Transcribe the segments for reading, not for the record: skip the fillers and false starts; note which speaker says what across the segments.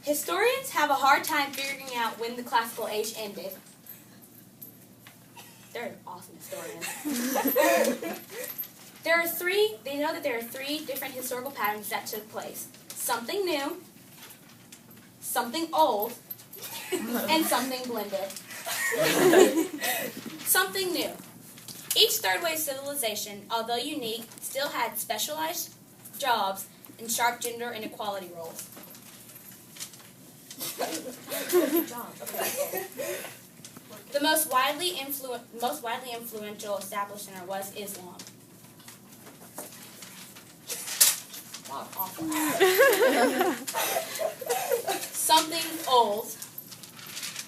Speaker 1: Historians have a hard time figuring out when the classical age ended. They're awesome historians. They know that there are three different historical patterns that took place. Something new, something old, and something blended. Something new. Each third wave civilization, although unique, still had specialized jobs and sharp gender inequality roles. The most widely influential established center was Islam. Wow, awful. Something old.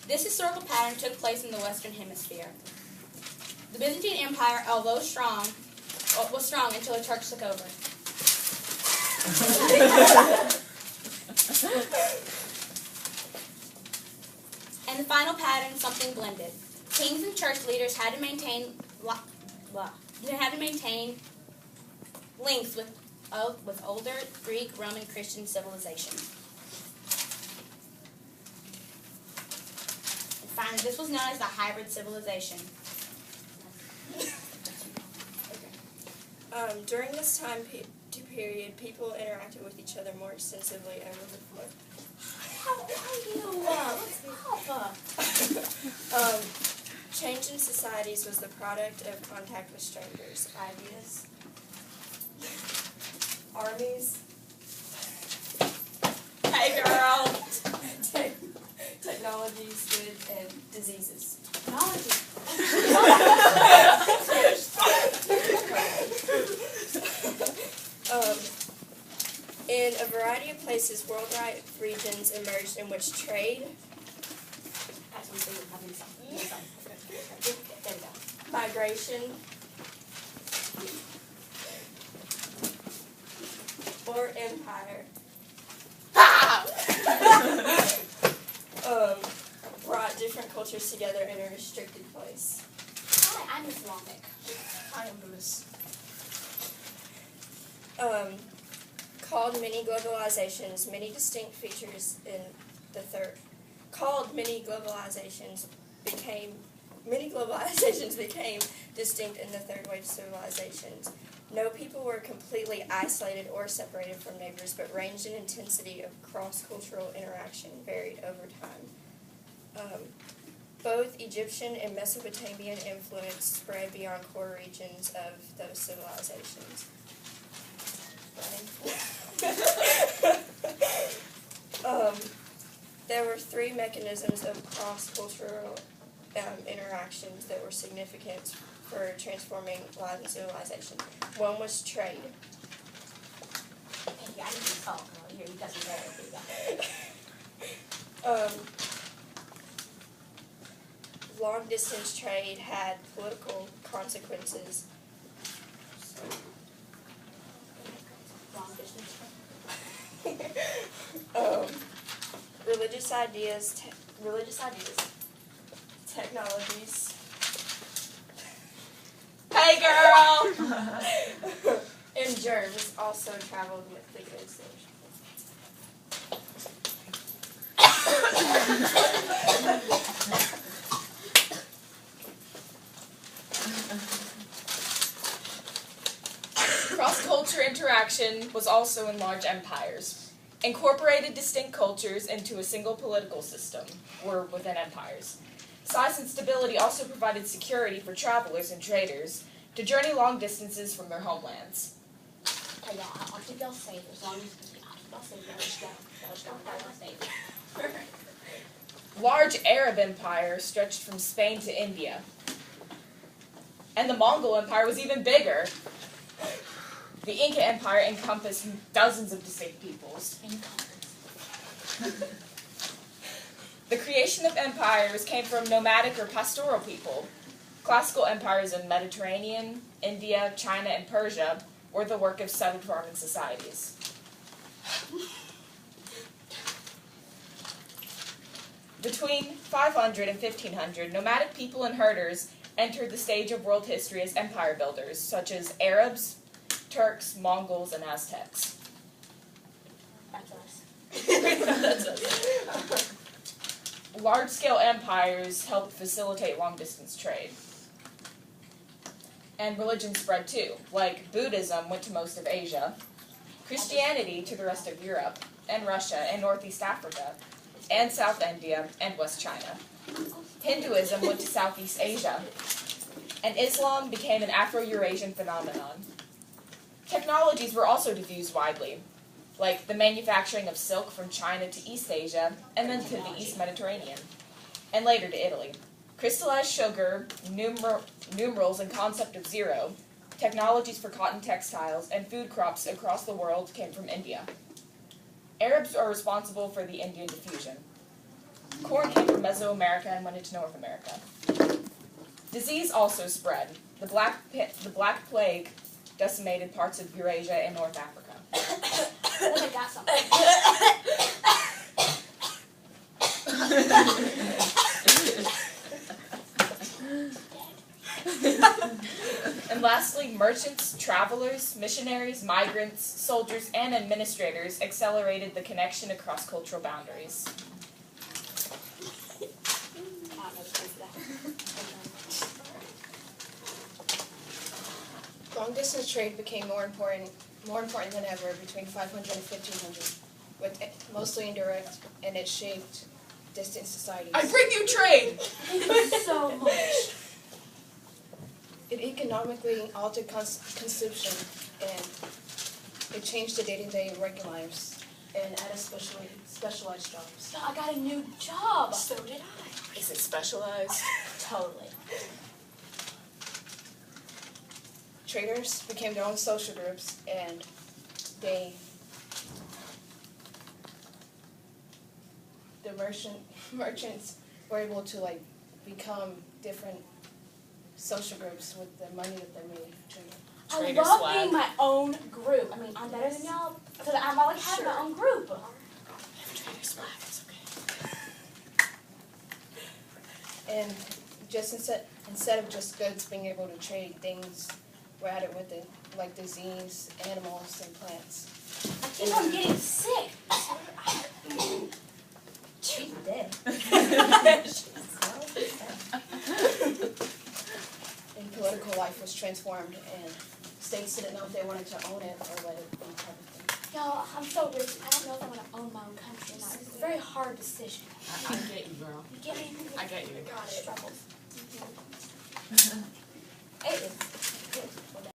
Speaker 1: This historical pattern took place in the Western Hemisphere. The Byzantine Empire, although was strong until the Turks took over. And the final pattern, something blended. Kings and church leaders had to maintain links with older Greek, Roman, Christian civilization. And finally, this was known as the hybrid civilization.
Speaker 2: During this time period, people interacted with each other more extensively and ever before. Change in societies was the product of contact with strangers, ideas, armies,
Speaker 1: Hey girl!
Speaker 2: technologies, good, and diseases.
Speaker 1: Technology.
Speaker 2: In a variety of places, worldwide regions emerged in which trade, migration, or empire brought different cultures together in a restricted place.
Speaker 1: Hi, I'm Islamic.
Speaker 3: I am Buddhist.
Speaker 2: Called mini globalizations, many distinct features in the third. Many globalizations became distinct in the third wave civilizations. No people were completely isolated or separated from neighbors, but range and intensity of cross-cultural interaction varied over time. Both Egyptian and Mesopotamian influence spread beyond core regions of those civilizations. There were three mechanisms of cross-cultural interactions that were significant for transforming lives and civilization. One was trade.
Speaker 1: Hey, I need to talk, girl. Here, you got some better.
Speaker 2: Long-distance trade had political consequences. Religious ideas, technologies.
Speaker 1: Hey, girl!
Speaker 2: And germs also traveled with the goods.
Speaker 3: Cross-culture interaction was also in large empires. Incorporated distinct cultures into a single political system, or within empires. Size and stability also provided security for travelers and traders to journey long distances from their homelands.
Speaker 1: Hey, y'all, I'll keep y'all safe as long as I'll keep y'all safe. Y'all just go safe.
Speaker 3: Large Arab empire stretched from Spain to India. And the Mongol Empire was even bigger. The Inca Empire encompassed dozens of distinct peoples. The creation of empires came from nomadic or pastoral people. Classical empires in Mediterranean, India, China, and Persia were the work of settled farming societies. Between 500 and 1500, nomadic people and herders entered the stage of world history as empire builders, such as Arabs, Turks, Mongols, and Aztecs.
Speaker 1: That's us.
Speaker 3: That's us. large-scale empires helped facilitate long-distance trade. And religion spread too. Like Buddhism went to most of Asia, Christianity to the rest of Europe, and Russia, and Northeast Africa, and South India, and West China. Hinduism went to Southeast Asia, and Islam became an Afro-Eurasian phenomenon. Technologies were also diffused widely, like the manufacturing of silk from China to East Asia, and then to the East Mediterranean, and later to Italy. Crystallized sugar, numerals, and concept of zero, technologies for cotton textiles, and food crops across the world came from India. Arabs are responsible for the Indian diffusion. Corn came from Mesoamerica and went into North America. Disease also spread. The Black Plague decimated parts of Eurasia and North Africa.
Speaker 1: Look, I got something.
Speaker 3: And lastly, merchants, travelers, missionaries, migrants, soldiers, and administrators accelerated the connection across cultural boundaries.
Speaker 4: Long-distance trade became more important than ever between 500 and 1500, with mostly indirect, and it shaped distant societies.
Speaker 3: I bring you trade!
Speaker 1: Thank you so much.
Speaker 4: It economically altered consumption, and it changed the day-to-day working lives, and added specialized jobs.
Speaker 1: Yo, I got a new job. So did I.
Speaker 3: Is it specialized?
Speaker 1: Totally.
Speaker 4: Traders became their own social groups, and the merchants were able to become different social groups with the money that they made from trading.
Speaker 1: I
Speaker 3: Trader's
Speaker 1: love
Speaker 3: flag.
Speaker 1: being my own group. I mean, I'm better than y'all because I'm like having my own group.
Speaker 3: Trader's flag, it's okay.
Speaker 4: And just instead of just goods being able to trade, things were added with it, like disease, animals, and plants.
Speaker 1: I keep on getting sick. She's dead.
Speaker 4: And political life was transformed, and states didn't know if they wanted to own it or let it be part of them.
Speaker 1: Y'all, I'm so rich. I don't know if I'm going to own my own country or not. It's a very hard decision.
Speaker 5: I get you, girl.
Speaker 1: You get me?
Speaker 5: I get you.
Speaker 1: Got it. Struggles. It is.